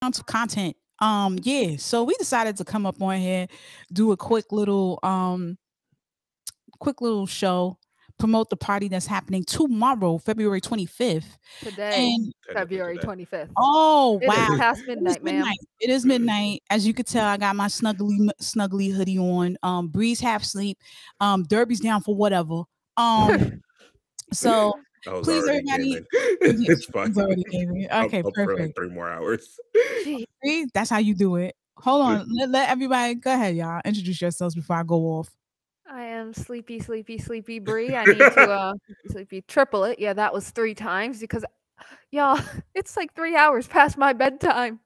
tons of content. Yeah, so we decided to come up on here, do a quick little show, promote the party that's happening tomorrow, February 25th. Today, And Technically February today. 25th. oh It is wow. past It is midnight, ma'am. midnight. It is midnight. As you could tell, I got my snuggly hoodie on. Breeze half sleep. Derby's down for whatever. So I was please, already everybody. gaming. It's fine. He's already gaming. I'm Okay, up for like perfect. 3 more hours. Gee, See, that's how you do it. Hold on. Let everybody go ahead, y'all. Introduce yourselves before I go off. I am sleepy Bree. I need to sleepy triple it. Yeah, that was 3 times because y'all, it's like 3 hours past my bedtime.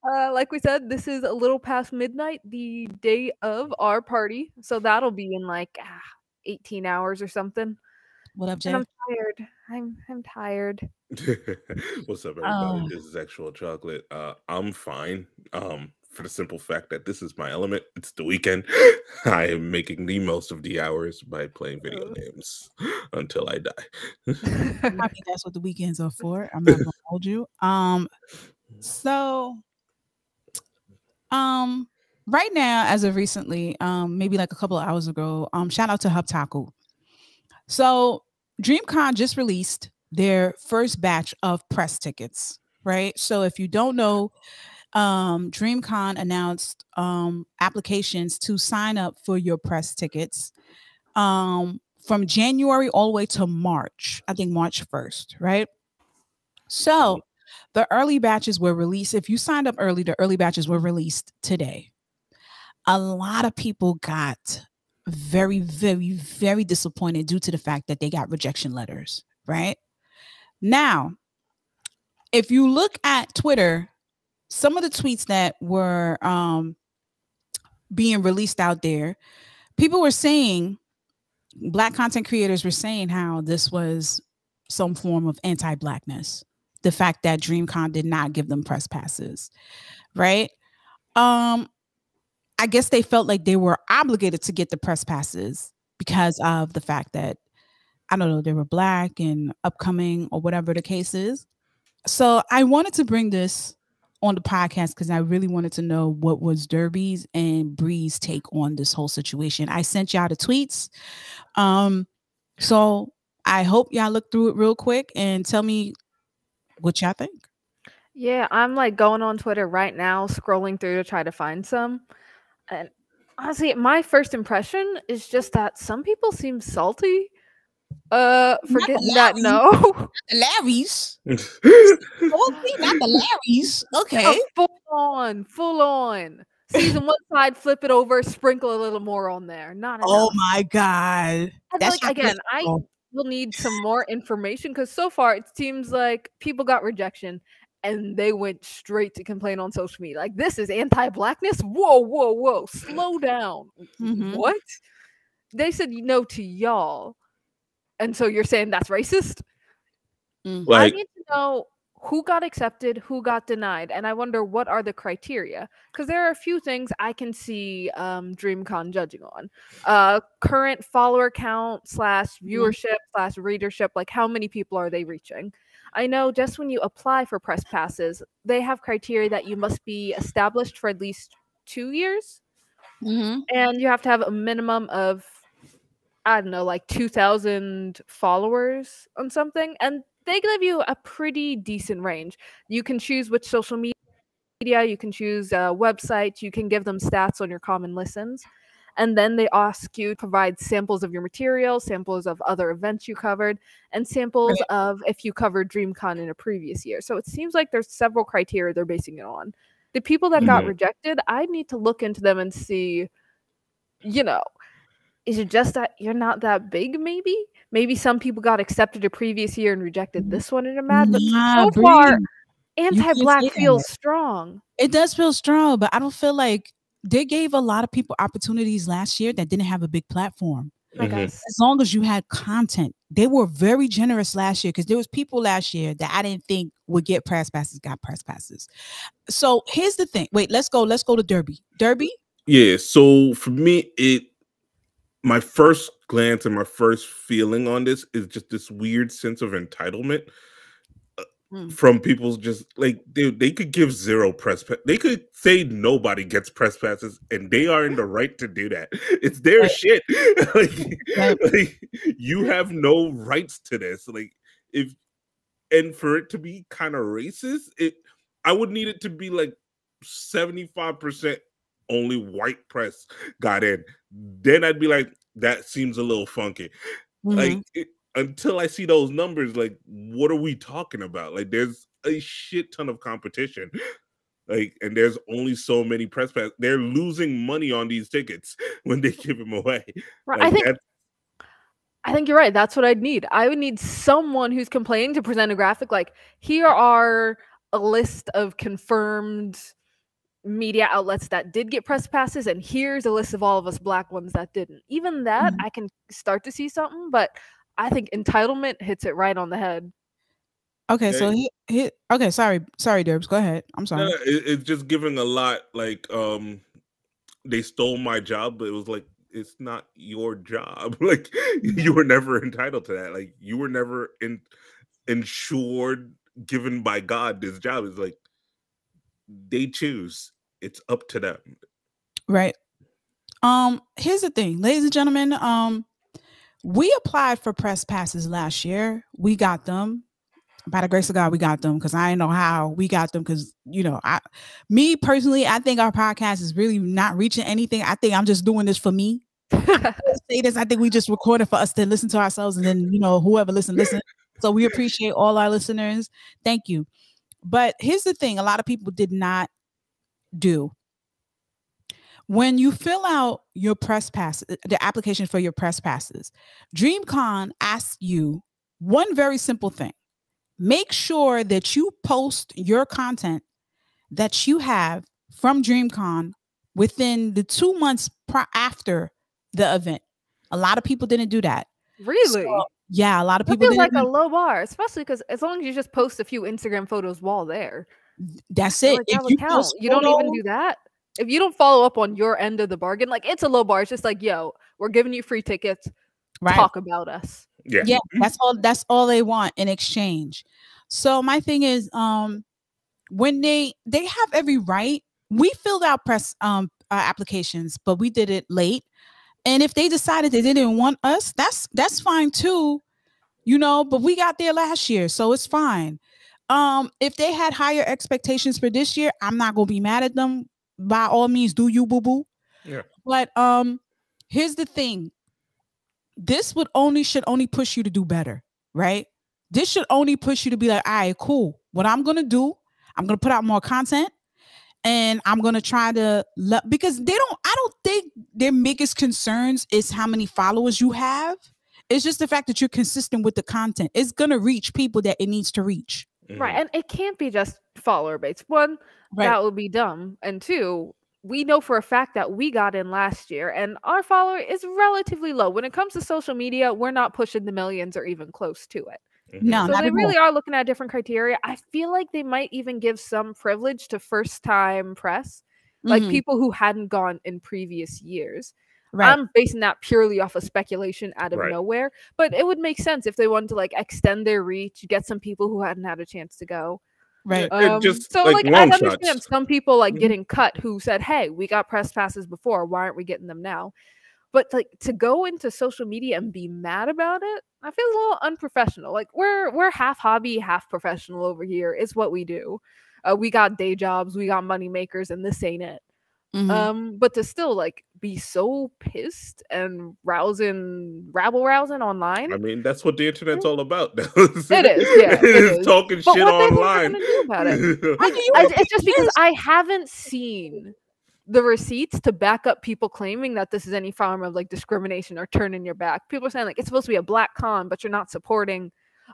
Like we said, this is a little past midnight, the day of our party. So that'll be in like 18 hours or something. What up, And Jay? I'm tired. I'm tired. What's up, everybody? This is Actual Chocolate. I'm fine. For the simple fact that this is my element. It's the weekend. I am making the most of the hours by playing video games until I die. I mean, that's what the weekends are for. I'm not gonna hold you. So right now, as of recently, maybe like a couple of hours ago, shout out to Hub Taco. So DreamCon just released their first batch of press tickets, right? So if you don't know, DreamCon announced applications to sign up for your press tickets from January all the way to March. I think March 1st, right? So the early batches were released. If you signed up early, the early batches were released today. A lot of people got very, very, very disappointed due to the fact that they got rejection letters, right? Now, if you look at Twitter, some of the tweets that were being released out there, people were saying, Black content creators were saying how this was some form of anti-Blackness. The fact that DreamCon did not give them press passes, right? I guess they felt like they were obligated to get the press passes because of the fact that, I don't know, they were Black and upcoming or whatever the case is. So I wanted to bring this on the podcast because I really wanted to know what was Derby's and Bree's take on this whole situation. I sent y'all the tweets. So I hope y'all look through it real quick and tell me what y'all think. Yeah, I'm like going on Twitter right now, scrolling through to try to find some. And honestly, my first impression is just that some people seem salty. For getting that no. The Larrys. Not the Larrys. Okay. Full on. Season 1 side, flip it over, sprinkle a little more on there. Not enough. Oh my God. And That's like again, I will need some more information because so far it seems like people got rejection and they went straight to complain on social media. Like, this is anti-Blackness? Whoa. Slow down. What? They said no to y'all. And so you're saying that's racist? I need to know who got accepted, who got denied, and I wonder what are the criteria. Because there are a few things I can see DreamCon judging on. Current follower count / viewership / readership, like how many people are they reaching? I know just when you apply for press passes, they have criteria that you must be established for at least 2 years. And you have to have a minimum of, I don't know, like 2,000 followers on something. And they give you a pretty decent range. You can choose which social media, you can choose a website, you can give them stats on your common listens. And then they ask you to provide samples of your material, samples of other events you covered, and samples of if you covered DreamCon in a previous year. So it seems like there's several criteria they're basing it on. The people that got rejected, I need to look into them and see, you know, is it just that you're not that big, maybe? Maybe some people got accepted a previous year and rejected this one and are mad. But so far, anti-Black feels strong. It does feel strong, but I don't feel like they gave a lot of people opportunities last year that didn't have a big platform. As long as you had content. They were very generous last year because there was people last year that I didn't think would get press passes, got press passes. So here's the thing. Wait, let's go to Derby. Derby? Yeah, so for me, my first glance and my first feeling on this is just this weird sense of entitlement. from people's just like they could give zero press they could say nobody gets press passes and they are in the right to do that. It's their shit. like, you have no rights to this. Like if and for it to be kind of racist, I would need it to be like 75% only white press got in. Then I'd be like, that seems a little funky. Like until I see those numbers, like, what are we talking about? Like, there's a shit ton of competition. Like, and there's only so many press passes. They're losing money on these tickets when they give them away. Right. Like, I think you're right. That's what I'd need. I would need someone who's complaining to present a graphic like, here are a list of confirmed media outlets that did get press passes, and here's a list of all of us black ones that didn't. Even that, I can start to see something, but I think entitlement hits it right on the head. Okay, so okay, sorry, Derbs, go ahead. I'm sorry. It's just giving a lot like they stole my job, but it was like it's not your job. Like you were never entitled to that. Like you were never insured, given by God this job. Is like they choose. It's up to them. Right. Here's the thing, ladies and gentlemen. We applied for press passes last year. We got them. By the grace of God, we got them because I didn't know how we got them because, you know, me personally, I think our podcast is really not reaching anything. I think I'm just doing this for me. Say this. I think we just recorded for us to listen to ourselves and then, you know, whoever listen. So we appreciate all our listeners. Thank you. But here's the thing. A lot of people did not do. When you fill out your press pass, the application for your press passes, DreamCon asks you one very simple thing. Make sure that you post your content that you have from DreamCon within the 2 months after the event. A lot of people didn't do that. Really? So, yeah, a lot of people feels like a low bar, especially because as long as you just post a few Instagram photos while there. That's it. Like, you don't even do that. If you don't follow up on your end of the bargain, like it's a low bar. It's just like, yo, we're giving you free tickets. Right. Talk about us. Yeah, that's all they want in exchange. So my thing is, when they have every right. We filled out press applications, but we did it late. And if they decided they didn't want us, that's fine too, you know. But we got there last year, so it's fine. If they had higher expectations for this year, I'm not gonna be mad at them. By all means, do you, boo boo? Yeah. But here's the thing. This should only push you to do better, right? This should only push you to be like, all right, cool. What I'm going to do, I'm going to put out more content and I'm going to try to, because I don't think their biggest concerns is how many followers you have. It's just the fact that you're consistent with the content. It's going to reach people that it needs to reach. Right. And it can't be just follower base. One, that would be dumb. And two, we know for a fact that we got in last year and our follower is relatively low. When it comes to social media, we're not pushing the millions or even close to it. No, so they really are looking at different criteria. I feel like they might even give some privilege to first-time press, like people who hadn't gone in previous years. Right. I'm basing that purely off of speculation out of nowhere, but it would make sense if they wanted to like extend their reach, get some people who hadn't had a chance to go. Right. So like I understand some people like getting cut who said, "Hey, we got press passes before. Why aren't we getting them now?" But like to go into social media and be mad about it, I feel a little unprofessional. Like we're half hobby, half professional over here. It's what we do. We got day jobs, we got money makers, and this ain't it. But to still like be so pissed and rabble rousing online. I mean, that's what the internet's all about. It is, yeah. It is. Talking but shit online. Do about it? It's just because I haven't seen the receipts to back up people claiming that this is any form of like discrimination or turning your back. People are saying like it's supposed to be a black con, but you're not supporting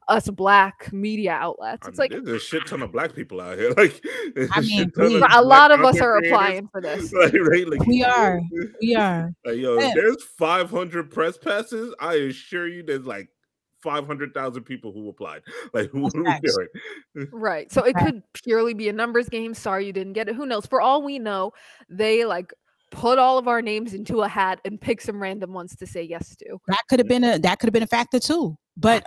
us black media outlets. It's like there's a shit ton of black people out here. Like a lot of us are applying for this. Like, like, we are. Like, yo, if there's 500 press passes, I assure you there's like 500,000 people who applied. Like, who are we doing? Right. So it could purely be a numbers game. Sorry you didn't get it. Who knows? For all we know, they like put all of our names into a hat and pick some random ones to say yes to. That could have been a factor too. But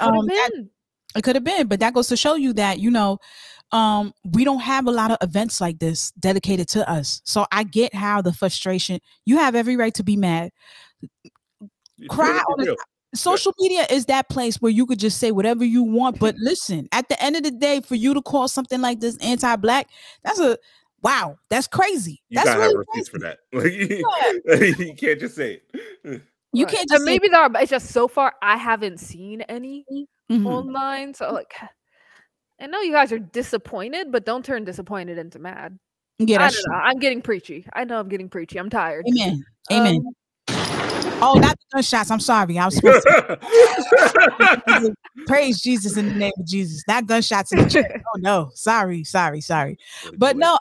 It could have been, but that goes to show you that, we don't have a lot of events like this dedicated to us. So I get how the frustration, you have every right to be mad. Cry on social media is that place where you could just say whatever you want. But listen, at the end of the day, for you to call something like this anti-Black, that's crazy. You gotta have receipts for that. Like, you can't just say it. You can't just maybe there are, but it's just so far I haven't seen any online. So like, I know you guys are disappointed, but don't turn disappointed into mad. Yeah, I don't know. I'm getting preachy. I know I'm getting preachy. I'm tired. Amen. Oh, not the gunshots. I'm sorry. I was supposed to praise Jesus in the name of Jesus. Not gunshots in the church. Oh no. Sorry. But no,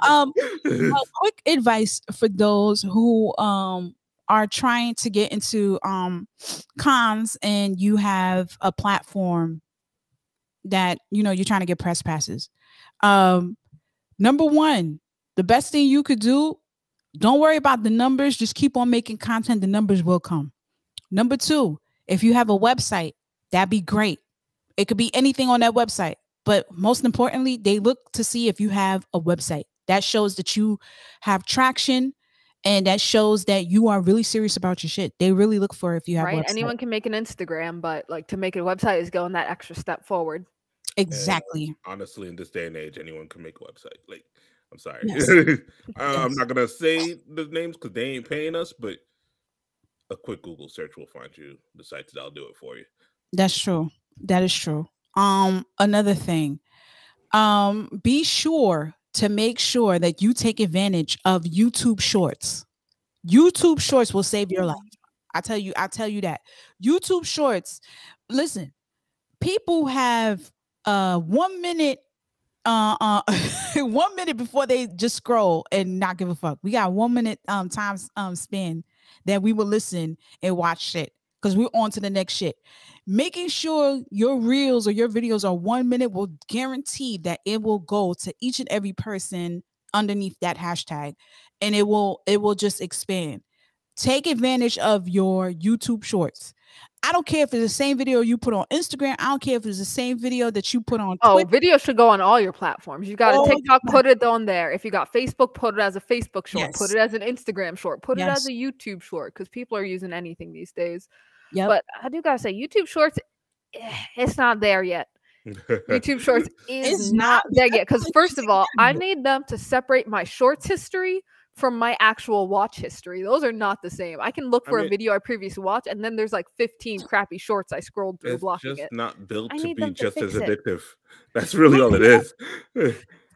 quick advice for those who are trying to get into cons and you have a platform that you're trying to get press passes. Number one, the best thing you could do, don't worry about the numbers. Just keep on making content. The numbers will come. Number two, if you have a website, that'd be great. It could be anything on that website. But most importantly, they look to see if you have a website. That shows that you have traction and that shows that you are really serious about your shit. They really look for if you have a website. Anyone can make an Instagram, but like to make a website is going that extra step forward. Exactly. And honestly, in this day and age, anyone can make a website. Like, I'm sorry. Yes. I'm not going to say the names because they ain't paying us, but a quick Google search will find you the sites that'll do it for you. That's true. That is true. Another thing, be sure to make sure that you take advantage of YouTube Shorts. YouTube Shorts will save your life. I tell you that. YouTube Shorts, listen, people have 1 minute 1 minute before they just scroll and not give a fuck. We got 1 minute time span that we will listen and watch shit because we're on to the next shit. Making sure your reels or your videos are 1 minute will guarantee that it will go to each and every person underneath that hashtag, and it will just expand. Take advantage of your YouTube Shorts. I don't care if it's the same video you put on Instagram. I don't care if it's the same video that you put on Twitter. Video should go on all your platforms. You got a TikTok, put it on there. If you got Facebook, put it as a Facebook short. Yes. Put it as an Instagram short. Put it as a YouTube short because people are using anything these days. Yep. But I do gotta say, YouTube Shorts, it's not there yet. YouTube Shorts is not there yet. Because first of all, I need them to separate my Shorts history from my actual watch history. Those are not the same. I can look for a video I previously watched, and then there's like 15 crappy shorts I scrolled through blocking it. It's just not built to be just as addictive. That's really all it is.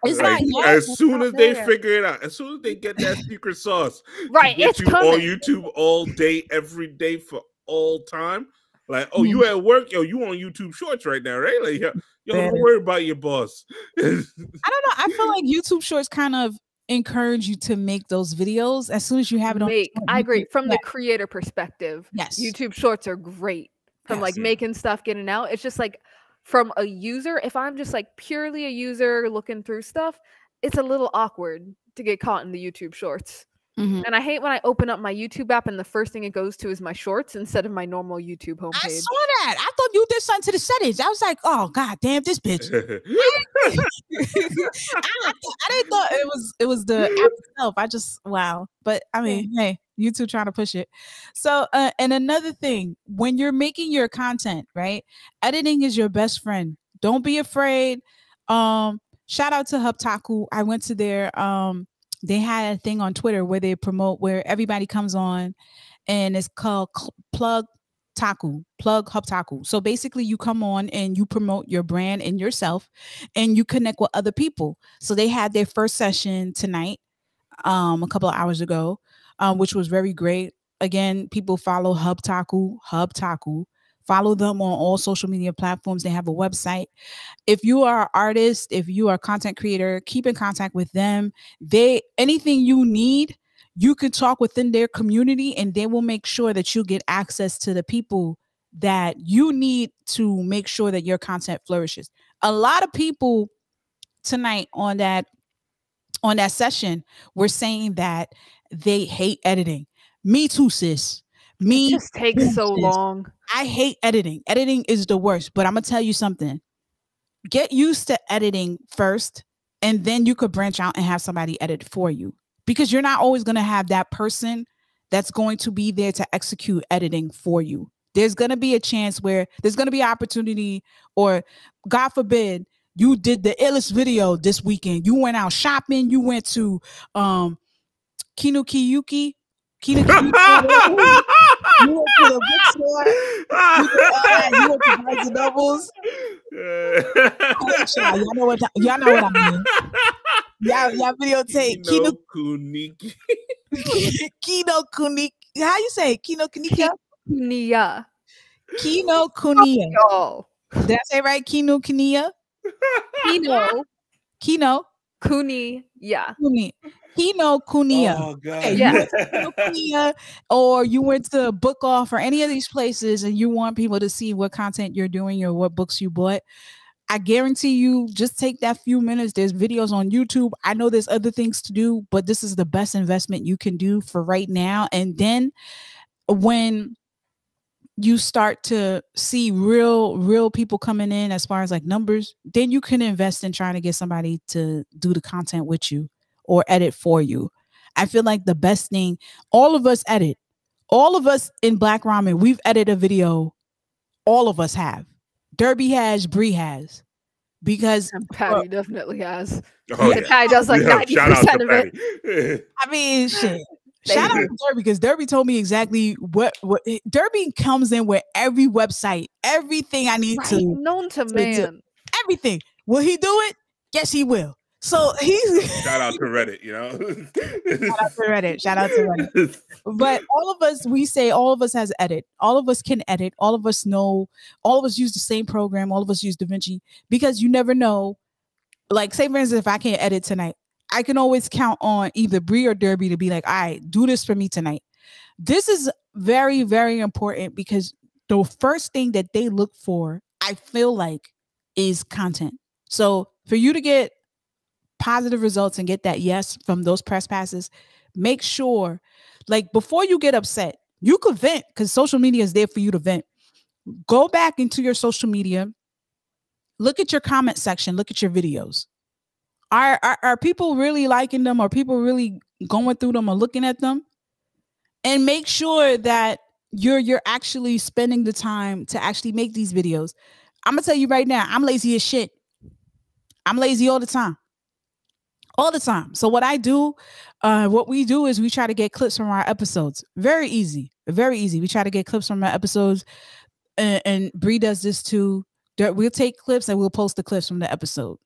Like, as soon as they figure it out, as soon as they get that secret sauce, it's coming on YouTube all day, every day for all time. Like, oh, you at work? Yo, you on YouTube Shorts right now, right? Like, yo, don't worry about your boss. I don't know. I feel like YouTube Shorts kind of encourage you to make those videos as soon as you have it on. I agree. From the creator perspective, yes, YouTube Shorts are great. From like making stuff, getting out. It's just like from a user, if I'm just like purely a user looking through stuff, it's a little awkward to get caught in the YouTube Shorts. And I hate when I open up my YouTube app and the first thing it goes to is my shorts instead of my normal YouTube homepage. I saw that. I thought you did something to the settings. I was like, oh god damn, this bitch. I didn't thought it was the app itself. I just But I mean, hey, YouTube trying to push it. So and another thing, when you're making your content, right? Editing is your best friend. Don't be afraid. Shout out to Hubtaku. I went to their they had a thing on Twitter where they promote where everybody comes on and it's called Plug Hubtaku. So basically you come on and you promote your brand and yourself and you connect with other people. So they had their first session tonight, a couple of hours ago, which was very great. Again, people follow Hubtaku. Follow them on all social media platforms. They have a website. If you are an artist, if you are a content creator, keep in contact with them. Anything you need, you can talk within their community and they will make sure that you get access to the people that you need to make sure that your content flourishes. A lot of people tonight on that session were saying that they hate editing. Me too, sis. It just takes so long. I hate editing. Editing is the worst, but I'm going to tell you something. get used to editing first, and then you could branch out and have somebody edit for you, because you're not always going to have that person that's going to be there to execute editing for you. There's going to be a chance where there's going to be an opportunity, or God forbid, you did the illest video this weekend. You went out shopping. You went to Kinokiyuki. You went to the bookstore. You went to Barnes and Nobles. Y'all know what I mean. Y'all videotape Kino Kuniki. Kino Kuniki. How you say it? Kino Kuniki? Kuniya. Kino Kuniya. Oh. Did I say right? Kino Kuniya? Kino Kuniya. Kino Kuniya. Oh God. Okay, Yeah. you went to Kino Kuniya, or you went to Book Off or any of these places, and you want people to see what content you're doing or what books you bought. I guarantee you, just take that few minutes. There's videos on YouTube. I know there's other things to do, but this is the best investment you can do for right now. And then when you start to see real people coming in as far as like numbers, then you can invest in trying to get somebody to do the content with you or edit for you. I feel like the best thing, all of us edit. All of us in Black Ramen, we've edited a video. All of us have. Derby has, Bree has. Because And Patty definitely has. Oh, And Patty does like 90% shout out to of it. Patty. I mean, shit. Shout out to Derby, because Derby told me exactly what Derby comes in with every website, everything I need Right, to, known to man. everything. Will he do it? Yes, he will. So he's Shout out to Reddit, you know. Shout out to Reddit. Shout out to Reddit. But all of us, we say all of us has edit. All of us can edit. All of us know. All of us use the same program. All of us use DaVinci, because you never know. Like, say for instance, if I can't edit tonight, I can always count on either Bree or Derby to be like, all right, do this for me tonight. This is very, very important, because the first thing that they look for, I feel like, is content. So for you to get positive results and get that yes from those press passes, make sure, like, before you get upset, you could vent, because social media is there for you to vent. Go back into your social media, look at your comment section, look at your videos. Are people really liking them? Are people really going through them or looking at them? And make sure that you're actually spending the time to actually make these videos. I'm gonna tell you right now, I'm lazy as shit. I'm lazy all the time. All the time. So what we do is we try to get clips from our episodes. Very easy. Very easy. We try to get clips from our episodes. And Bree does this too. We'll take clips and we'll post the clips from the episode.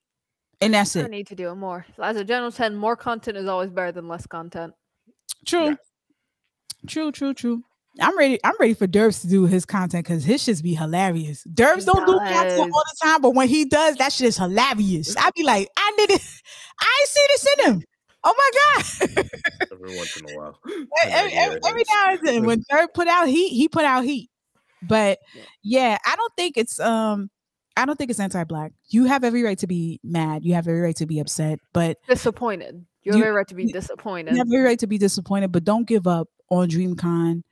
And that's I it. need to do it more. As a general 10, more content is always better than less content. True. Yeah. True. I'm ready for Derbs to do his content, because his shit be hilarious. Derbs don't do content all the time, but when he does, that shit is hilarious. I be like, I ain't see this in him. Oh my God. Every once in a while. Every now and then, when Derb put out heat, he put out heat. But yeah, I don't think it's anti-Black. You have every right to be mad. You have every right to be upset, but Disappointed. You have every right to be disappointed. you have every right to be disappointed, but don't give up on DreamCon.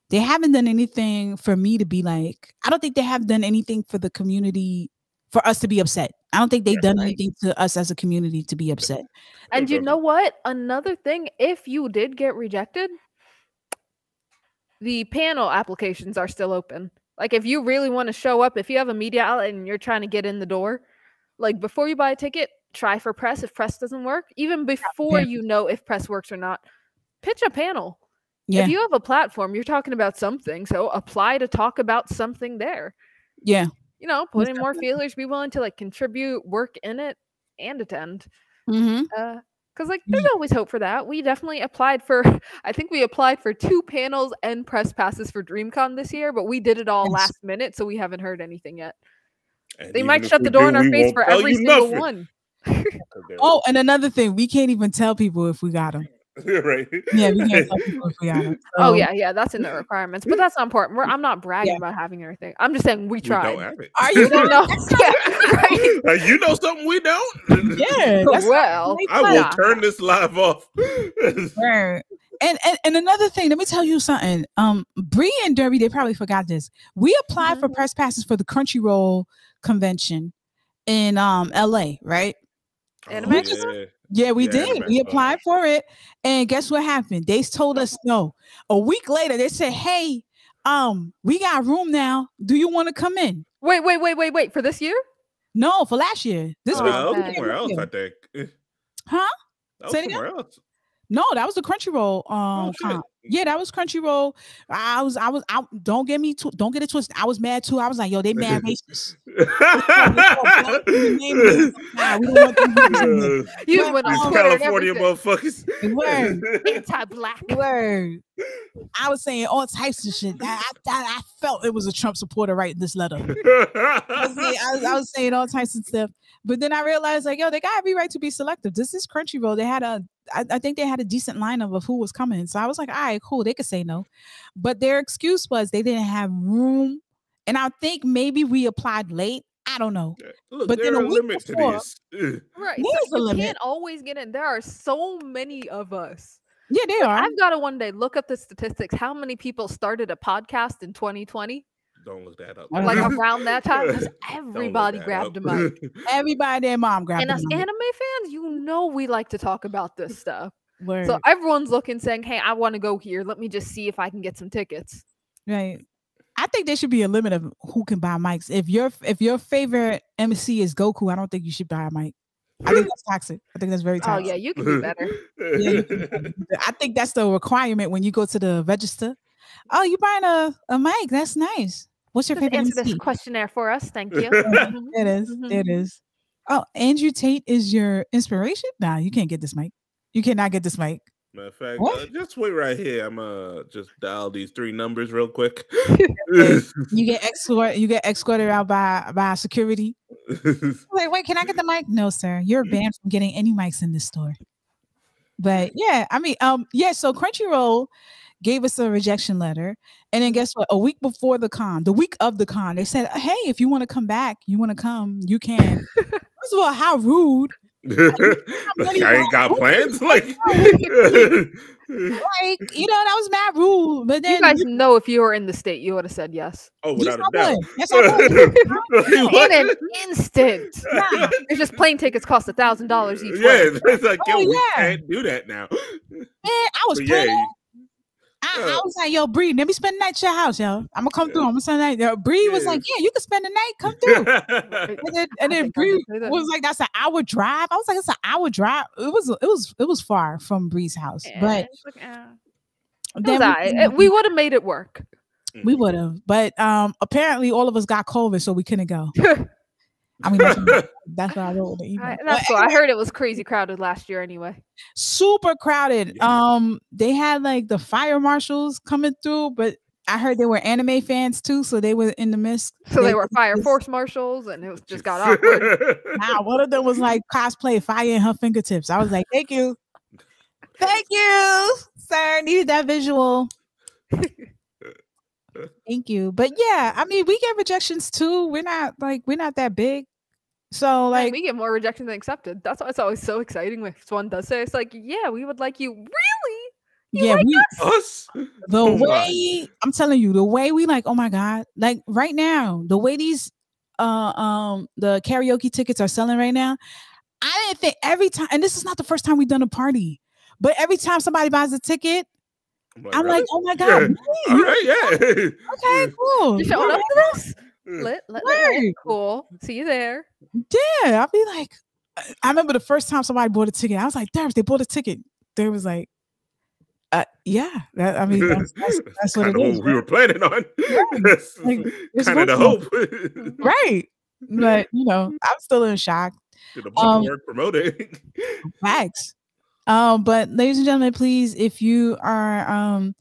They haven't done anything for me to be like, I don't think they have done anything for the community for us to be upset. I don't think they've done anything to us as a community to be upset. And you know what? Another thing, if you did get rejected, the panel applications are still open. Like, if you really want to show up, if you have a media outlet and you're trying to get in the door, like, before you buy a ticket, try for press. If press doesn't work, even before you know if press works or not, pitch a panel. Yeah. If you have a platform, you're talking about something, so apply to talk about something there. Yeah. You know, put in more feelers, be willing to like contribute, work in it, and attend. Mm-hmm. Because like there's always hope for that. We definitely applied for, I think we applied for 2 panels and press passes for DreamCon this year, but we did it all last minute, so we haven't heard anything yet. And they might shut the door in our face for every single one. Oh, and another thing, we can't even tell people if we got them. Right. Yeah, we can't tell people if we got them. So. Oh yeah, that's in the requirements, but that's not important. I'm not bragging about having anything. I'm just saying we tried. We don't have it. Are you don't know? Yeah, right? You know something we don't? Yeah. Well, I will turn this live off. Right. And another thing, let me tell you something. Bree and Derby, they probably forgot this. We applied for press passes for the Crunchyroll convention, in LA, right? Anime? Yeah, we Yeah, did. anime. We applied for it, and guess what happened? They told us no. A week later, they said, "Hey, we got room now. Do you want to come in?" Wait. For this year? No, for last year. This Oh, was That was okay. somewhere else, I think. huh? That was Say it again? somewhere else. No, that was the Crunchyroll. Oh, shit. Con. Yeah, that was Crunchyroll. I was. Don't get it twisted. I was mad too. I was like, yo, they mad racist. You went on These Twitter and California everything. motherfuckers. Word. Anti-black. Word. I was saying all types of shit. I felt it was a Trump supporter writing this letter. I was saying all types of stuff. But then I realized, like, yo, they got every right to be selective. This is Crunchyroll. They had I think they had a decent lineup of who was coming. So I was like, all right, cool. They could say no. But their excuse was they didn't have room. And I think maybe we applied late. I don't know. Look, But then there a are week limits to before- this. Right. There's So a you limit. can't always get in. There are so many of us. Yeah, they Like, are. I've got to one day look up the statistics. How many people started a podcast in 2020? Don't look that up. Like around that time, because Don't look everybody that grabbed up. a mic. Everybody, their mom grabbed And them. us anime fans, you know we like to talk about this stuff. Word. So everyone's looking, saying, "Hey, I want to go here. Let me just see if I can get some tickets." Right. I think there should be a limit of who can buy mics. If your favorite MC is Goku, I don't think you should buy a mic. I think that's toxic. I think that's very Oh toxic. yeah, you can do better. Yeah, you can do better. I think that's the requirement when you go to the register. Oh, you buying a mic? That's nice. What's your Just favorite answer MC? this questionnaire for us. Thank you. It is. It is. Oh, Andrew Tate is your inspiration? Nah, you can't get this mic. You cannot get this mic. Matter of fact, What? just wait right here. I'm just dial these 3 numbers real quick. You get escorted out by security. Wait, can I get the mic? No, sir. You're banned from getting any mics in this store. But yeah, I mean, so Crunchyroll gave us a rejection letter. And then guess what? A week before the week of the con, they said, hey, if you want to come back, you want to come, you can. First of all, how rude. Like, I ain't got plans. Like, that was mad rude. But then You guys know if you were in the state, you would have said yes. oh, without a I doubt. would. Yes, I would. In an instant. It's just plane tickets cost $1,000 each way. Yeah, it's like, yo, Oh, we yeah. can't do that now. Man, I was But planning. I was like, yo, Bree, let me spend the night at your house, yo. I'm gonna come through. I'm gonna spend the night. Yo, Bree was like, yeah, you can spend the night. Come through. And then think I Bree did say that. was like, that's an hour drive. I was like, it's an hour drive. It was far from Bree's house, but then we would have made it work. we would have. But apparently, all of us got COVID, so we couldn't go. I mean, that's what I wrote in the email. That's cool. I heard it was crazy crowded last year anyway. Super crowded. They had like the fire marshals coming through, but I heard they were anime fans too, so they were in the midst. So they were fire force marshals, and it was just got awkward. Nah, one of them was like cosplay fire in her fingertips. I was like, thank you, sir. Needed that visual. Thank you. But yeah, I mean, we get rejections too. We're not that big. So like we get more rejection than accepted. That's why it's always so exciting when someone does say it's like, yeah, we would like you. Really? You yeah, like Us? the way I'm telling you, the way we like, oh my God, like right now, the way these the karaoke tickets are selling right now, I didn't think every time, and this is not the first time we've done a party, but every time somebody buys a ticket, I'm like, oh my God, yeah. really? All right, yeah. Okay, cool. You showing up to this? Lit. Word. Cool. See you there. Yeah, I'll be like, I remember the first time somebody bought a ticket, I was like, Darbs, they bought a ticket. They was like, yeah, I mean, that's what it is. What we were planning on. That's Like, it's kind of the virtual. hope. Right. But I'm still in shock. Did a bunch of work promoting. Facts. But ladies and gentlemen, please, if you're in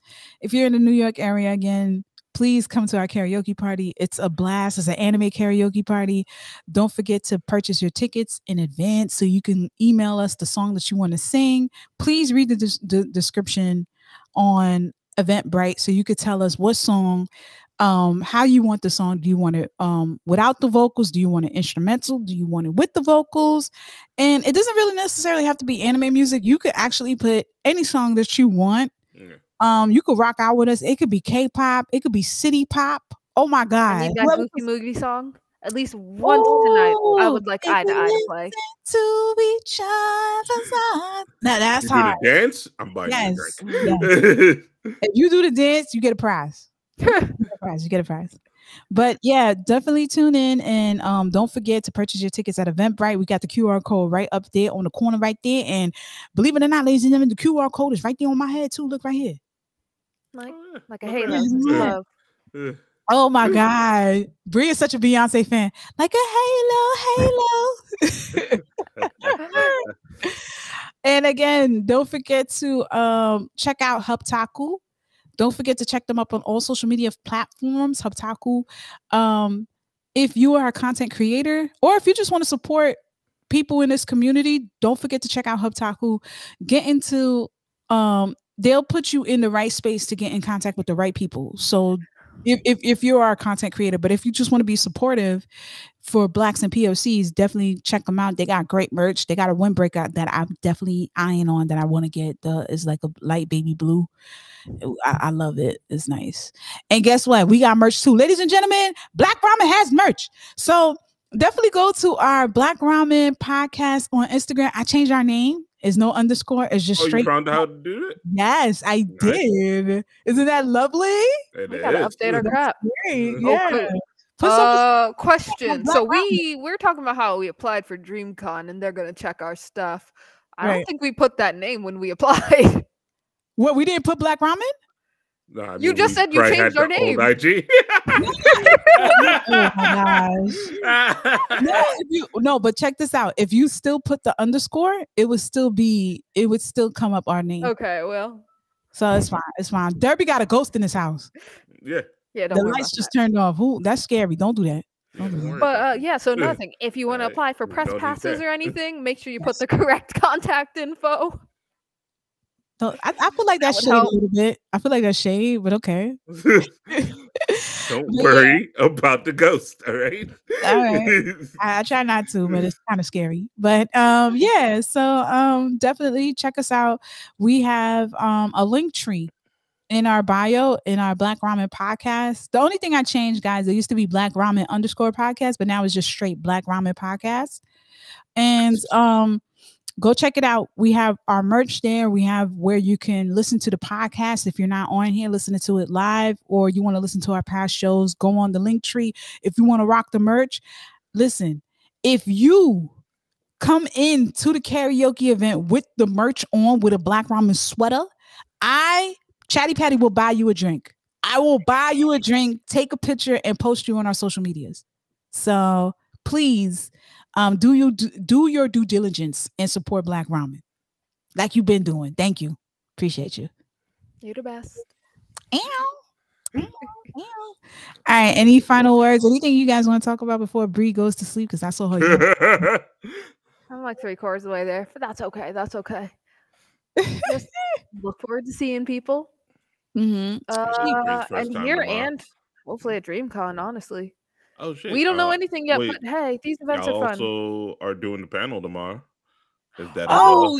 the New York area again, please come to our karaoke party. It's a blast. It's an anime karaoke party. Don't forget to purchase your tickets in advance so you can email us the song that you want to sing. Please read the description on Eventbrite so you could tell us what song, how you want the song. Do you want it without the vocals? Do you want it instrumental? Do you want it with the vocals? And it doesn't really necessarily have to be anime music. You could actually put any song that you want. Yeah. You could rock out with us. It could be K-pop. It could be city pop. Oh my God. I need that Goofy Moogie song. At least once tonight, I would like eye to eye to play. To each other's side. Now that's you hard. Do the dance, I'm buying you a drink. Yes. If you do the dance, you get a prize. You get a prize. But yeah, definitely tune in and don't forget to purchase your tickets at Eventbrite. We got the QR code right up there on the corner right there. And believe it or not, ladies and gentlemen, the QR code is right there on my head too. Look right here. Like a halo. Love. Oh my God. Bree is such a Beyonce fan. Like a halo. And again, don't forget to check out Hubtaku. Don't forget to check them up on all social media platforms, Hubtaku. If you are a content creator or if you just want to support people in this community, don't forget to check out Hubtaku. Get into, they'll put you in the right space to get in contact with the right people. So if you are a content creator, but if you just want to be supportive for Blacks and POCs, definitely check them out. They got great merch. They got a windbreaker that I'm definitely eyeing on that I want to get. It's like a light baby blue. I love it. It's nice. And guess what? We got merch too. Ladies and gentlemen, Black Ramen has merch. So definitely go to our Black Ramen podcast on Instagram. I changed our name. It's no underscore. It's just straight. You found out how to do it? Yes, I did. Isn't that lovely? We gotta update our crap. Yeah. Question. So we're talking about how we applied for DreamCon and they're gonna check our stuff. I don't think we put that name when we applied. What, we didn't put Black Ramen? No, I mean, you just said you changed our name. IG. Oh my gosh. No, but check this out. If you still put the underscore, it would still come up our name. Okay, well. So it's fine. It's fine. Derby got a ghost in his house. Yeah. Yeah, the lights just turned off. Ooh, that's scary. Don't do that. But so nothing. If you want to apply for press passes or anything, make sure you put the correct contact info. So I feel like that's shade a little bit. I feel like that's shade, but okay. Don't worry about the ghost, all right? All right. I try not to, but it's kind of scary. But yeah, so definitely check us out. We have a link tree in our bio in our Black Ramen podcast. The only thing I changed, guys, it used to be Black Ramen _ podcast, but now it's just straight Black Ramen podcast. And go check it out. We have our merch there. We have where you can listen to the podcast. If you're not on here listening to it live, or you want to listen to our past shows, go on the link tree. If you want to rock the merch, listen, if you come in to the karaoke event with the merch on with a Black Ramen sweater, Chatty Patty will buy you a drink. I will buy you a drink, take a picture, and post you on our social medias. So please do your due diligence and support Black Ramen like you've been doing. Thank you. Appreciate you. You're the best. All right. Any final words? Anything you guys want to talk about before Bree goes to sleep? Because I saw her. I'm like 3/4 of the way there, but that's okay. That's okay. Just look forward to seeing people. Mm-hmm. And here and hopefully at DreamCon, honestly. Oh shit. We don't know anything yet, but hey, these events are fun. Also are doing the panel tomorrow. Is that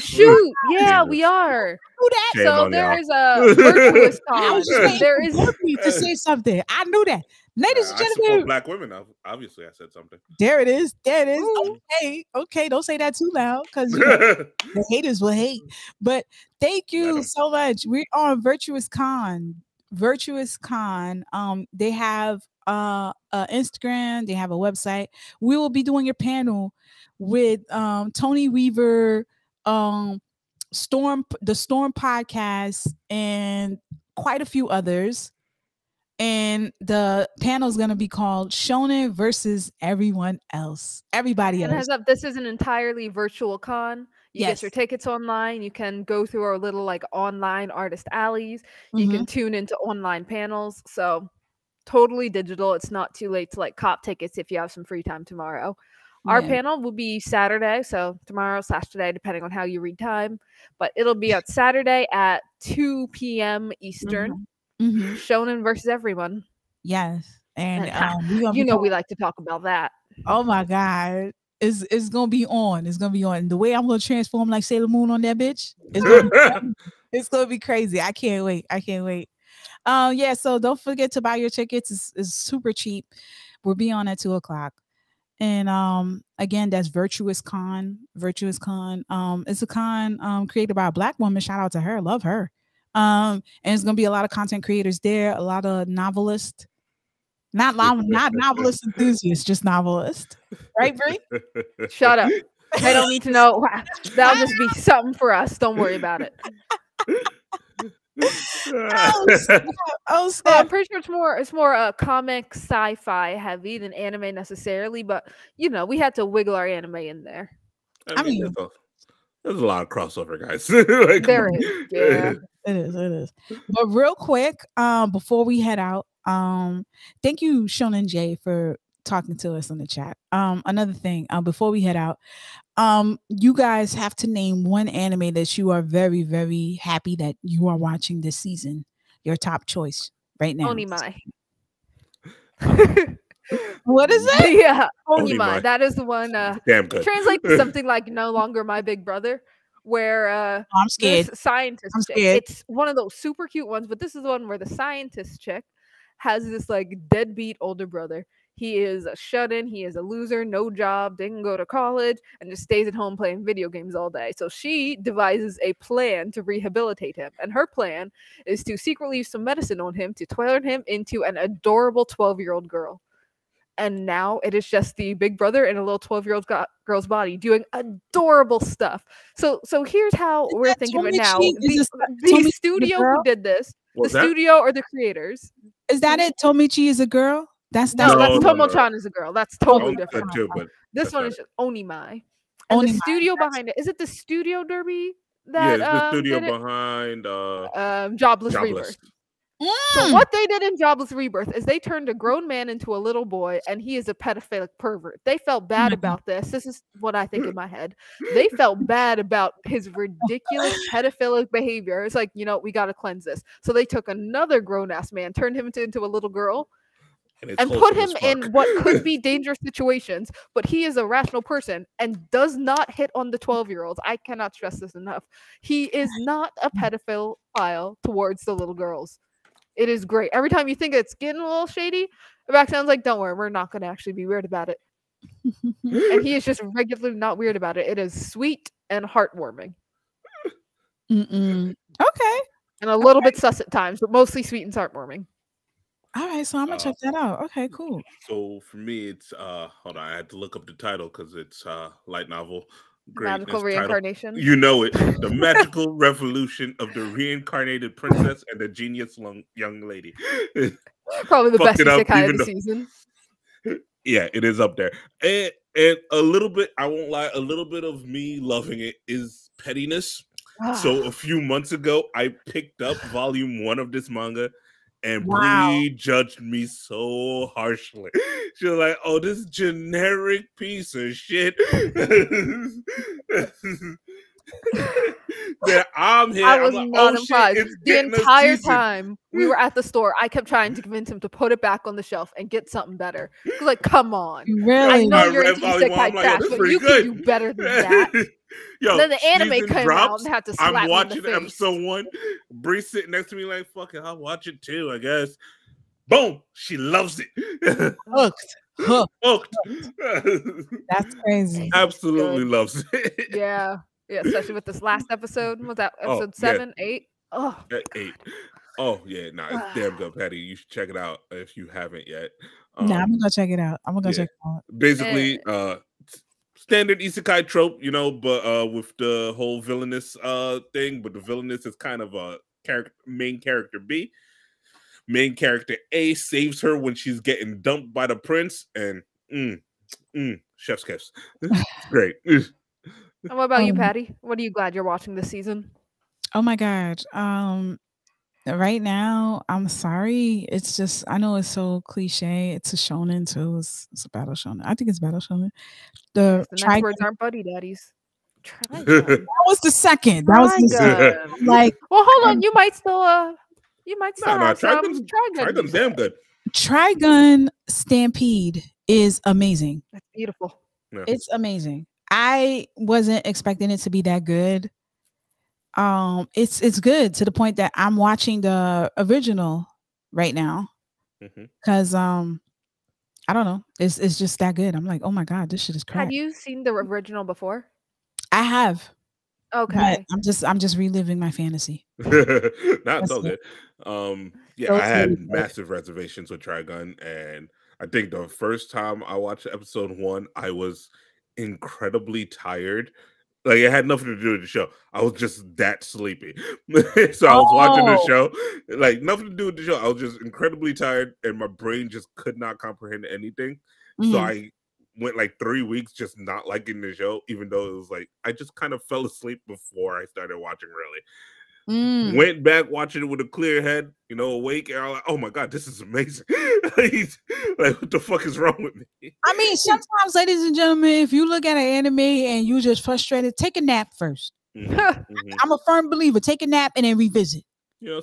shoot. Yeah, we are. That? So there is a Virtuous Con. There is to say something. I knew that. Ladies and gentlemen. Black women. Obviously, I said something. There it is. There it is. Okay. Don't say that too loud because the haters will hate. But thank you so much. We're on Virtuous Con. Virtuous Con. They have Instagram. They have a website. We will be doing a panel with Tony Weaver, the Storm Podcast, and quite a few others. And the panel is going to be called Shonen versus everyone else. Everybody else. Heads up, this is an entirely virtual con. You get your tickets online. You can go through our little like online artist alleys. You can tune into online panels. So totally digital. It's not too late to like cop tickets if you have some free time tomorrow. Our panel will be Saturday, so tomorrow/today, depending on how you read time. But it'll be on Saturday at 2 p.m. Eastern. Shonen versus everyone. Yes, and we like to talk about that. Oh my God, it's gonna be on. It's gonna be on. The way I'm gonna transform like Sailor Moon on that bitch, it's gonna be crazy. I can't wait. Yeah, so don't forget to buy your tickets. It's super cheap. We'll be on at 2:00. And again, that's Virtuous Con. Virtuous Con. It's a con created by a Black woman. Shout out to her. Love her. And it's gonna be a lot of content creators there, a lot of novelists. Not novelist enthusiasts, just novelist. Right, Bree? Shut up. I don't need to know. That'll just be something for us. Don't worry about it. I'm pretty sure it's more comic sci-fi heavy than anime necessarily, but we had to wiggle our anime in there. I mean there's a lot of crossover, guys. Like, there is. Yeah. It is. But real quick, before we head out, thank you, Shonen J, for talking to us on the chat. Another thing, before we head out, you guys have to name one anime that you are very, very happy that you are watching this season. Your top choice right now. Onimai. What is it? Yeah, Onimai. That is the one. Damn good. Translate to something like "No Longer My Big Brother," where I'm scared. This scientist I'm chick, scared. it's one of those super cute ones, but this is the one where the scientist chick has this like deadbeat older brother. He is a shut-in, he is a loser, no job, didn't go to college, and just stays at home playing video games all day. So she devises a plan to rehabilitate him. And her plan is to secretly use some medicine on him to turn him into an adorable 12-year-old girl. And now it is just the big brother in a little 12-year-old girl's body doing adorable stuff. So here's how we're thinking of it now. The studio who did this, studio or the creators. Is that it? Tomichi is a girl? That's Tomo-chan is a girl. That's totally different. Too, but this one is just Onimai. And the studio behind it, is it the Studio Derby? That, the studio behind Jobless Rebirth. So what they did in Jobless Rebirth is they turned a grown man into a little boy, and he is a pedophilic pervert. They felt bad about this. This is what I think in my head. They felt bad about his ridiculous pedophilic behavior. It's like, we got to cleanse this. So they took another grown-ass man, turned him into a little girl, and put him in what could be dangerous situations, but he is a rational person and does not hit on the 12-year-olds. I cannot stress this enough. He is not a pedophile towards the little girls. It is great. Every time you think it's getting a little shady, the back sounds like, don't worry, we're not going to actually be weird about it. And he is just regularly not weird about it. It is sweet and heartwarming. Okay. And a little bit sus at times, but mostly sweet and heartwarming. All right, so I'm gonna check that out. Okay, cool. So for me, it's hold on, I had to look up the title because it's light novel. Magical Reincarnation. Title. You know it. The Magical Revolution of the Reincarnated Princess and the Genius Young Lady. Probably the best isekai of the season. Yeah, it is up there. And a little bit, I won't lie, a little bit of me loving it is pettiness. So a few months ago, I picked up volume 1 of this manga. And Bree judged me so harshly. She was like, "Oh, this generic piece of shit." That I'm here. I was not impressed. The entire time we were at the store, I kept trying to convince him to put it back on the shelf and get something better. Like, come on. Really? I know you're into isekai trash, but you can do better than that. Yo, then the anime came out and had to slap I'm me watching in the face. episode 1. Bree sitting next to me like, fuck it, I'll watch it too, I guess. Boom! She loves it. Hooked. That's crazy. Absolutely loves it. Yeah, especially with this last episode. Was that episode 7, 8? Oh, 8. Oh yeah, it's damn good, Patty. You should check it out if you haven't yet. I'm gonna go check it out. Check it out. Basically, standard isekai trope, but with the whole villainous thing. But the villainous is kind of a main character B. Main character A saves her when she's getting dumped by the prince, and chef's kiss. Great. And what about you, Patty? What are you glad you're watching this season? Oh my god. Right now, I'm sorry. It's just, I know it's so cliche. It's a shonen too. It's a battle shonen. I think it's battle shonen. The next words aren't buddy daddies. That was the second. That was the like. Well, hold on. You might still have Trigun's damn good. Trigun Stampede is amazing. That's beautiful. Yeah. It's amazing. I wasn't expecting it to be that good. It's good to the point that I'm watching the original right now because I I don't know. It's just that good. I'm like, oh my god, this shit is Had crack. you seen the original before? I have, but Okay. I'm just reliving my fantasy. Not That's so it. good. Yeah, So I it's really had good. massive reservations with Trigun, and I think the first time I watched episode 1, I was incredibly tired. Like it had nothing to do with the show. I was just that sleepy. So I was watching the Oh. show, like nothing to do with the show. I was just incredibly tired, and my brain just could not comprehend anything. So Mhm. I went like 3 weeks just not liking the show, even though it was like I just kind of fell asleep before I started watching. Really, Mm. went back watching it with a clear head, awake, and I'm like, oh my god, this is amazing. Like, what the fuck is wrong with me? I mean, sometimes, ladies and gentlemen, if you look at an anime and you just frustrated, take a nap first. I'm a firm believer. Take a nap and then revisit.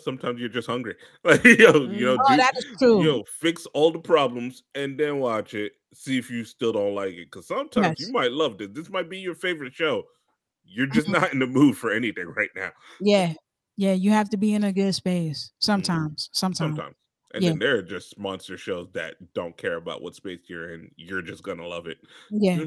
Sometimes you're just hungry. Like, Oh, that is true. fix all the problems and then watch it. See if you still don't like it. Because sometimes you Yes. might love this. This might be your favorite show. You're just Mhm. not in the mood for anything right now. Yeah. Yeah, you have to be in a good space sometimes. Sometimes. And Yeah. then there are just monster shows that don't care about what space you're in. You're just gonna love it. Yeah.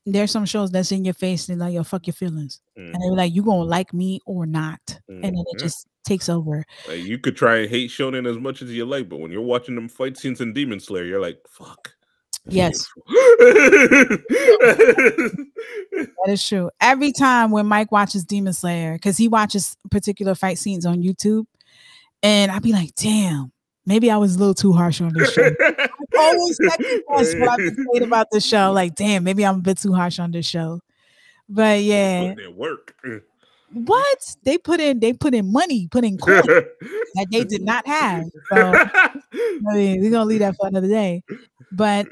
There's some shows that's in your face and like, yo, fuck your feelings. And they're like, you gonna like me or not. And then it just takes over. Like, you could try and hate shonen as much as you like, but when you're watching them fight scenes in Demon Slayer, you're like, fuck. Yes. That is true. Every time when Mike watches Demon Slayer, because he watches particular fight scenes on YouTube, and I'd be like, damn, maybe I was a little too harsh on this show. I always second guess what I've been saying about this show. Like, damn, maybe I'm a bit too harsh on this show. But yeah. Putting in work. What? They put in money, put in coins that they did not have. So I mean, we're gonna leave that for another day. But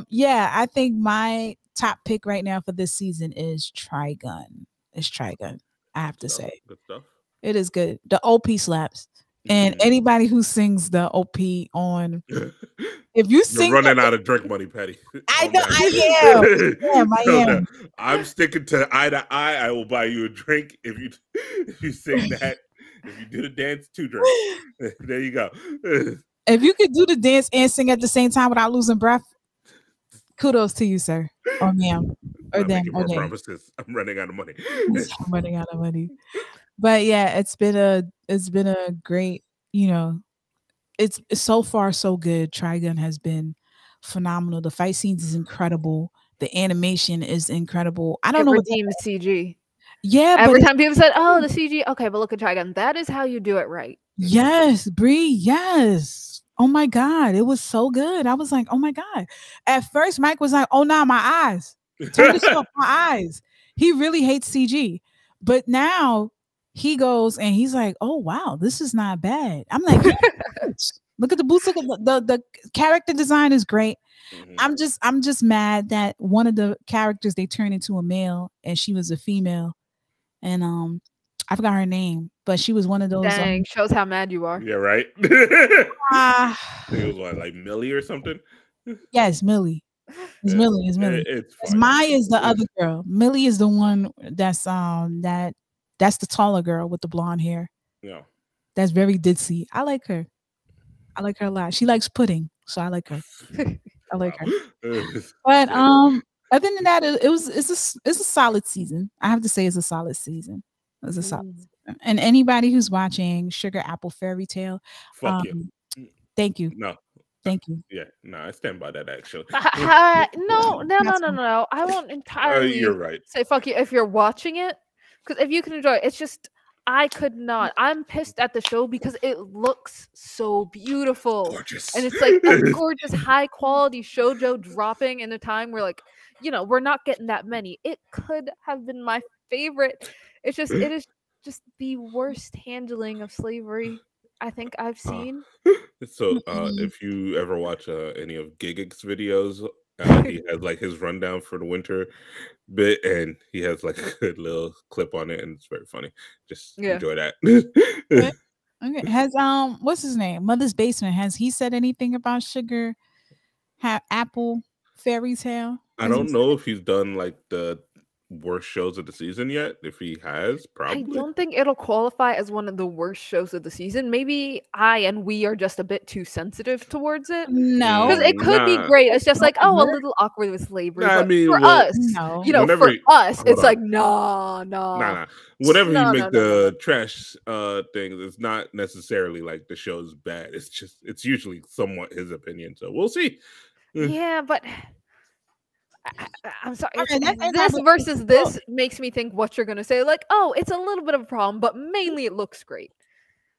yeah, I think my top pick right now for this season is Trigun. It's Trigun, I have to say. Good stuff. It is good. The OP slaps. And anybody who sings the OP on, if you sing, you're running out of drink money, Patty. I know I am. I am. I'm sticking to eye to eye. I will buy you a drink if you sing that. If you do the dance, 2 drinks. There you go. If you could do the dance and sing at the same time without losing breath, kudos to you, sir, or ma'am, or them, or they. Promises. I'm running out of money. I'm running out of money. But yeah, it's been a great, it's so far so good. Trigun has been phenomenal. The fight scenes is incredible. The animation is incredible. I don't know what redeems CG. Yeah, every time people said, "Oh, the CG," okay, but look at Trigun. That is how you do it right. Yes, Bree. Yes. Oh my god, it was so good. I was like, oh my god. At first, Mike was like, "Oh nah, my eyes. Turn this off, my eyes." He really hates CG, but now he goes and he's like, "Oh wow, this is not bad." I'm like, look at the boots. Look at the character design is great. I'm just mad that one of the characters they turned into a male and she was a female, and I forgot her name, but she was one of those. Dang, shows how mad you are. Yeah, right. It was what, like Millie or something. Yes, Millie. It's Millie. It's Millie. It's Maya is the other girl. Millie is the one that's that's the taller girl with the blonde hair. Yeah. That's very ditzy. I like her. I like her a lot. She likes pudding, so I like her. I like her. But other than that, it's a solid season. I have to say it's a solid season. It's a solid season. And anybody who's watching Sugar Apple Fairy Tale, fuck you. Thank you. No. Thank you. Yeah, no, I stand by that actually. No. I won't entirely you're right. say fuck you if you're watching it. Because if you can enjoy it, it's just I could not. I'm pissed at the show because it looks so beautiful. Gorgeous. And it's like a gorgeous, high quality shoujo dropping in a time where, like, we're not getting that many. It could have been my favorite. It is just the worst handling of slavery I think I've seen. So if you ever watch any of Gigix videos, he has like his rundown for the winter bit, and he has like a good little clip on it, and it's very funny. Just enjoy that. Okay. Has what's his name? Mother's Basement. Has he said anything about Sugar Apple Fairy Tale? I don't know if he's done like the worst shows of the season yet. If he has, probably. I don't think it'll qualify as one of the worst shows of the season. Maybe we are just a bit too sensitive towards it. No, because it could be great. It's just like, oh, a little awkward with slavery. Nah, but I mean, for well, us, no. you know, Whenever for us, it's on. like, nah. Whenever No, you make no, the trash things, it's not necessarily like the show's bad. It's usually somewhat his opinion. So we'll see. Yeah, but I'm sorry. Okay, This versus this makes me think what you're gonna say. Like, oh, it's a little bit of a problem, but mainly it looks great.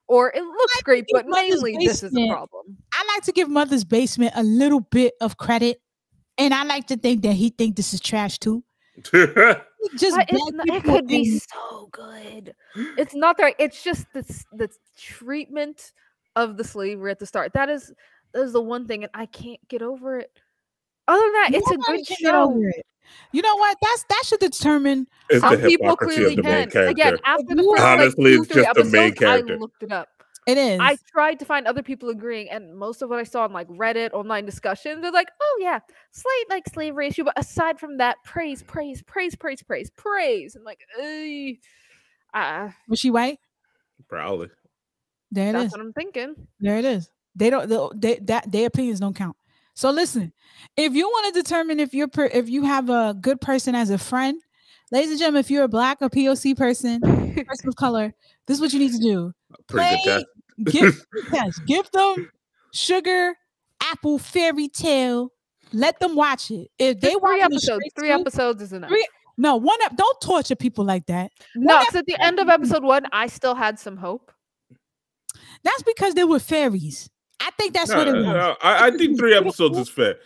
Or it looks great, but mainly this is a problem. I like to give Mother's Basement a little bit of credit, and I like to think that he think this is trash too. Just it could be so good. It's not that. It's just the treatment of the slavery at the start. That is the one thing, and I can't get over it. Other than that, it's a good show. You know what? That should determine. Some people clearly can. Again, after the first honestly, it's just the main episodes, character. I looked it up. It is. I tried to find other people agreeing, and most of what I saw on like Reddit, online discussions, they're like, "Oh yeah, slight slavery issue, but aside from that, praise." And like, was she white? Probably. There it is. That's what I'm thinking. There it is. Their opinions don't count. So listen, if you want to determine if you have a good person as a friend, ladies and gentlemen, if you're a Black or POC person of color, this is what you need to do. Give them Sugar Apple Fairy Tale. Let them watch it. If they watch three episodes is enough. Don't torture people like that. No, because at the end of episode 1, I still had some hope. That's because they were fairies. I think that's what it was. I think 3 episodes is fair.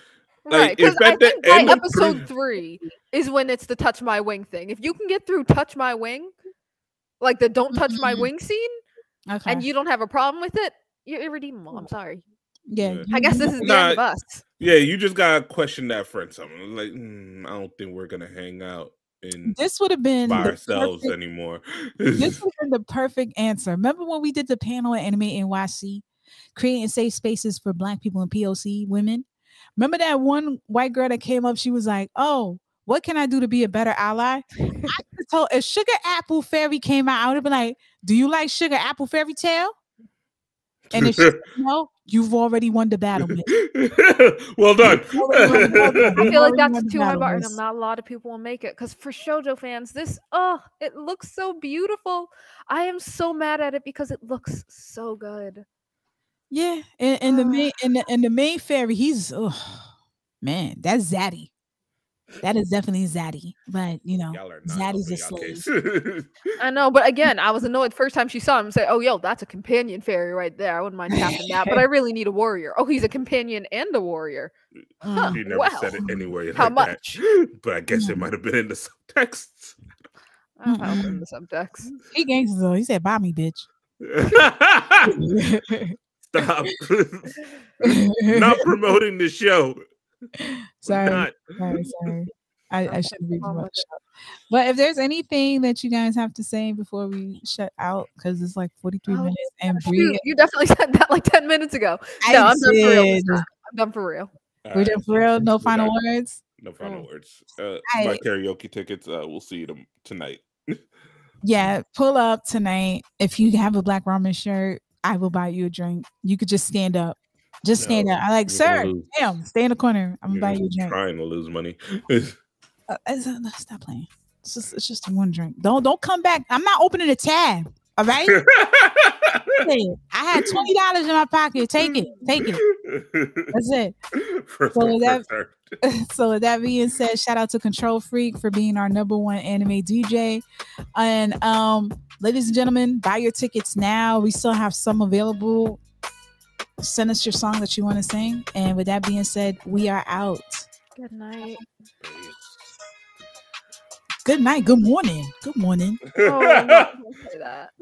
Right, because I think by episode 3 is when it's the touch my wing thing. If you can get through touch my wing, like the don't touch my wing scene, and you don't have a problem with it, you're irredeemable. I'm sorry. Yeah. I guess this is the end of us. Yeah, you just gotta question that friend. Something like, I don't think we're gonna hang out this would have been by ourselves anymore. This would have been the perfect answer. Remember when we did the panel at Anime NYC, creating safe spaces for Black people and POC women? Remember that one white girl that came up? She was like, "Oh, what can I do to be a better ally?" I told if Sugar Apple Fairy came out, I would have been like, "Do you like Sugar Apple Fairy Tale?" And if she said no, you've already won the battle. Well done. I feel like that's too high bar, and not a lot of people will make it. Because for shoujo fans, it looks so beautiful. I am so mad at it because it looks so good. Yeah, and the main fairy, he's man, that's Zaddy. That is definitely Zaddy, but Zaddy's a slave. I know, but again, I was annoyed the first time she saw him and say, "Oh, yo, that's a companion fairy right there. I wouldn't mind tapping that, but I really need a warrior." Oh, he's a companion and a warrior. Huh, she never said it anyway. How much? But I guess it might have been in the subtext. I don't know in the subtext. He gangster though. He said, "Buy me, bitch." Stop. Not promoting the show. Sorry. I shouldn't be promoting. But if there's anything that you guys have to say before we shut out, because it's like 43 minutes and you definitely said that like 10 minutes ago. No, I'm done for real. I'm done for real. We're done for real. No final words. No final words. My karaoke tickets. We'll see them tonight. Yeah, pull up tonight. If you have a Black Ramen shirt, I will buy you a drink. You could just stand up. Just stand up. I like, sir, damn, stay in the corner. I'm gonna buy you a drink. Trying to lose money. Stop playing. It's just one drink. Don't come back. I'm not opening a tab. All right. I had $20 in my pocket. Take it. That's it. So with that being said, shout out to Control Freak for being our #1 anime DJ. And ladies and gentlemen, buy your tickets now. We still have some available. Send us your song that you want to sing. And with that being said, we are out. Good night. Good night. Good morning. Good morning. Oh, I'm not gonna say that.